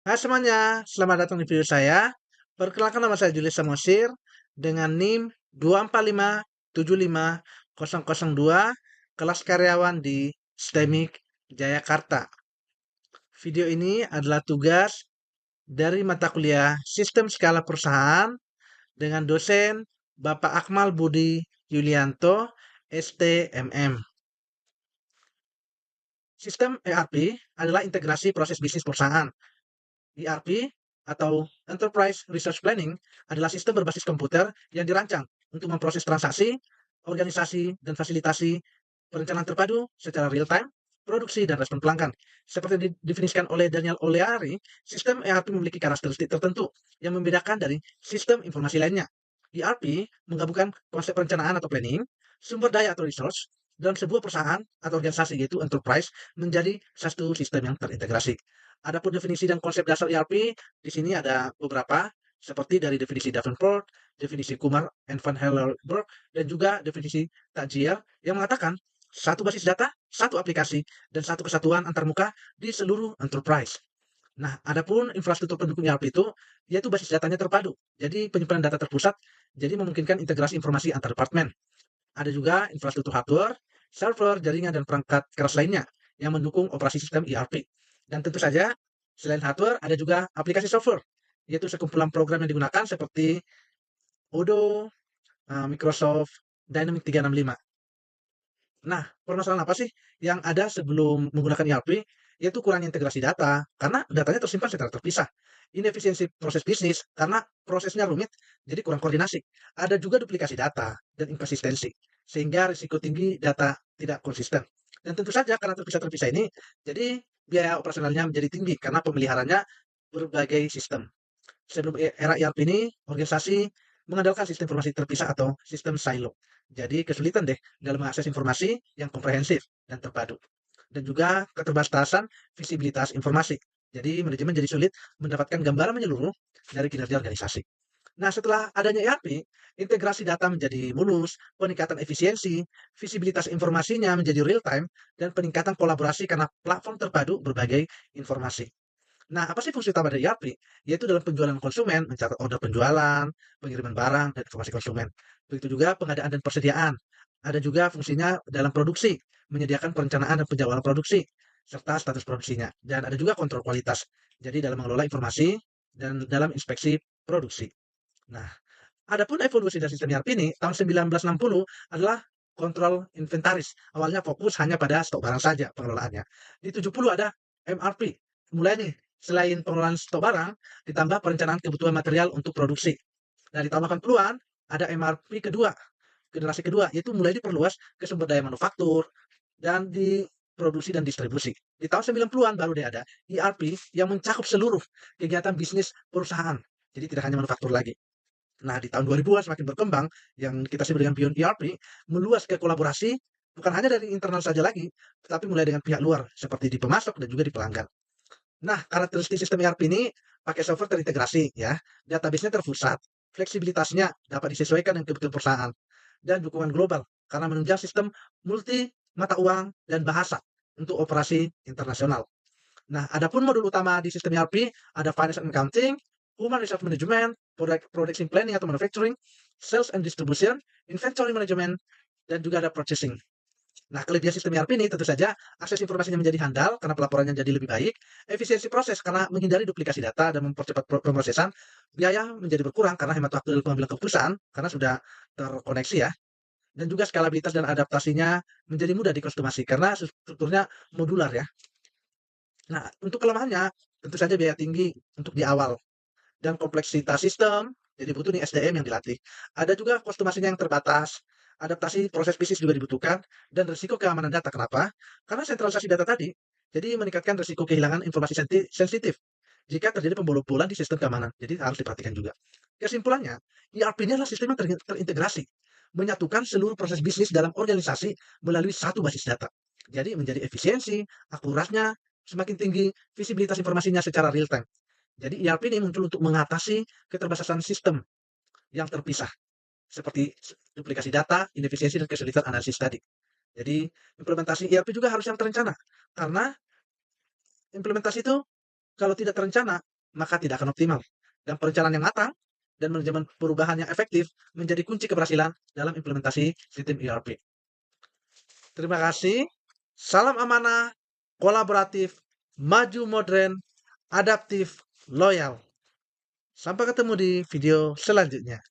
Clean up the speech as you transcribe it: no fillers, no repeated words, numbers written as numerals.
Hai semuanya, selamat datang di video saya. Perkenalkan nama saya Julius Samosir dengan NIM 245750002, kelas karyawan di STEMIK Jayakarta. Video ini adalah tugas dari mata kuliah Sistem Skala Perusahaan dengan dosen Bapak Akmal Budi Yulianto, STMM. Sistem ERP adalah integrasi proses bisnis perusahaan. ERP atau Enterprise Resource Planning adalah sistem berbasis komputer yang dirancang untuk memproses transaksi, organisasi, dan fasilitasi perencanaan terpadu secara real-time, produksi, dan respon pelanggan. Seperti didefinisikan oleh Daniel O'Leary, sistem ERP memiliki karakteristik tertentu yang membedakan dari sistem informasi lainnya. ERP menggabungkan konsep perencanaan atau planning, sumber daya atau resource, dalam sebuah perusahaan atau organisasi yaitu enterprise menjadi satu sistem yang terintegrasi. Adapun definisi dan konsep dasar ERP, di sini ada beberapa, seperti dari definisi Davenport, definisi Kumar and Van Hellenberg, dan juga definisi Tajir yang mengatakan satu basis data, satu aplikasi, dan satu kesatuan antarmuka di seluruh enterprise. Nah, adapun infrastruktur pendukung ERP itu, yaitu basis datanya terpadu. Jadi penyimpanan data terpusat, jadi memungkinkan integrasi informasi antar departemen. Ada juga infrastruktur hardware, server, jaringan, dan perangkat keras lainnya yang mendukung operasi sistem ERP. Dan tentu saja, selain hardware, ada juga aplikasi software, yaitu sekumpulan program yang digunakan seperti Odoo, Microsoft Dynamics 365. Nah, permasalahan apa sih yang ada sebelum menggunakan ERP? Yaitu kurangnya integrasi data, karena datanya tersimpan secara terpisah. Inefisiensi proses bisnis, karena prosesnya rumit, jadi kurang koordinasi. Ada juga duplikasi data dan inkonsistensi, sehingga risiko tinggi data tidak konsisten. Dan tentu saja karena terpisah-terpisah ini, jadi biaya operasionalnya menjadi tinggi karena pemeliharaannya berbagai sistem. Sebelum era ERP ini, organisasi mengandalkan sistem informasi terpisah atau sistem silo. Jadi kesulitan deh dalam mengakses informasi yang komprehensif dan terpadu. Dan juga keterbatasan visibilitas informasi. Jadi manajemen jadi sulit mendapatkan gambaran menyeluruh dari kinerja organisasi. Nah, setelah adanya ERP, integrasi data menjadi mulus, peningkatan efisiensi, visibilitas informasinya menjadi real time, dan peningkatan kolaborasi karena platform terpadu berbagai informasi. Nah, apa sih fungsi utama dari ERP? Yaitu dalam penjualan konsumen, mencatat order penjualan, pengiriman barang, dan informasi konsumen. Begitu juga pengadaan dan persediaan. Ada juga fungsinya dalam produksi, menyediakan perencanaan dan penjadwalan produksi, serta status produksinya. Dan ada juga kontrol kualitas. Jadi dalam mengelola informasi dan dalam inspeksi produksi. Nah, adapun evolusi dari sistem ERP ini, tahun 1960 adalah kontrol inventaris. Awalnya fokus hanya pada stok barang saja pengelolaannya. Di 70 ada MRP. Mulai nih, selain pengelolaan stok barang, ditambah perencanaan kebutuhan material untuk produksi. Nah, di tahun 80-an ada MRP kedua, generasi kedua, yaitu mulai diperluas ke sumber daya manufaktur dan di produksi dan distribusi. Di tahun 90-an baru deh ada ERP yang mencakup seluruh kegiatan bisnis perusahaan. Jadi tidak hanya manufaktur lagi. Nah, di tahun 2000-an semakin berkembang, yang kita sebut dengan Beyond ERP, meluas ke kolaborasi, bukan hanya dari internal saja lagi, tetapi mulai dengan pihak luar, seperti di pemasok dan juga di pelanggan. Nah, karakteristik sistem ERP ini pakai software terintegrasi, ya, database-nya terpusat, fleksibilitasnya dapat disesuaikan dengan kebutuhan perusahaan, dan dukungan global, karena menunjang sistem multi mata uang dan bahasa untuk operasi internasional. Nah, adapun modul utama di sistem ERP ada Finance and Accounting, Human Resource Management, Production Planning atau Manufacturing, Sales and Distribution, Inventory Management, dan juga ada Purchasing. Nah, kelebihan sistem ERP ini tentu saja akses informasinya menjadi handal karena pelaporannya jadi lebih baik, efisiensi proses karena menghindari duplikasi data dan mempercepat pemrosesan, biaya menjadi berkurang karena hemat waktu dalam pengambilan keputusan karena sudah terkoneksi ya, dan juga skalabilitas dan adaptasinya menjadi mudah dikostumasi karena strukturnya modular ya. Nah, untuk kelemahannya, tentu saja biaya tinggi untuk di awal dan kompleksitas sistem, jadi butuh nih SDM yang dilatih. Ada juga kostumasinya yang terbatas, adaptasi proses bisnis juga dibutuhkan, dan risiko keamanan data. Kenapa? Karena sentralisasi data tadi, jadi meningkatkan risiko kehilangan informasi sensitif jika terjadi pembobolan di sistem keamanan. Jadi harus diperhatikan juga. Kesimpulannya, ERP ini adalah sistem yang terintegrasi, menyatukan seluruh proses bisnis dalam organisasi melalui satu basis data. Jadi menjadi efisiensi, akurasnya semakin tinggi, visibilitas informasinya secara real time. Jadi ERP ini muncul untuk mengatasi keterbatasan sistem yang terpisah, seperti duplikasi data, inefisiensi, dan kesulitan analisis tadi. Jadi implementasi ERP juga harus yang terencana, karena implementasi itu kalau tidak terencana maka tidak akan optimal. Dan perencanaan yang matang dan manajemen perubahan yang efektif menjadi kunci keberhasilan dalam implementasi sistem ERP. Terima kasih. Salam amanah, kolaboratif, maju modern, adaptif, loyal. Sampai ketemu di video selanjutnya.